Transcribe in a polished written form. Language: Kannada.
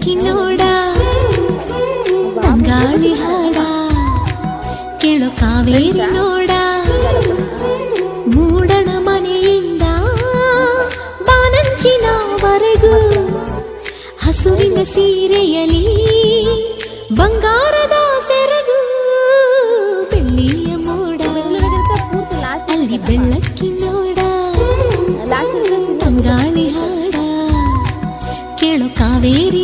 ಬೆಳ್ಳಕ್ಕಿನೋಡ ತಂಗಾಳಿ ಹಾಡ ಕೇಳೋ ಕಾವೇರಿ ನೋಡ ಮೂಡಣ ಮನೆಯಿಂದ ಬಾನಂಚಿನವರೆಗೂ ಹಸುವಿನ ಸೀರೆಯಲಿ ಬಂಗಾರದ ಸೆರಗು ಬೆಳ್ಳಿಯ ಮೋಡ ಅಲ್ಲಿ ಬೆಳ್ಳಕ್ಕಿನೋಡ ತಂಗಾಳಿ ಹಾಡ ಕೇಳೋ ಕಾವೇರಿ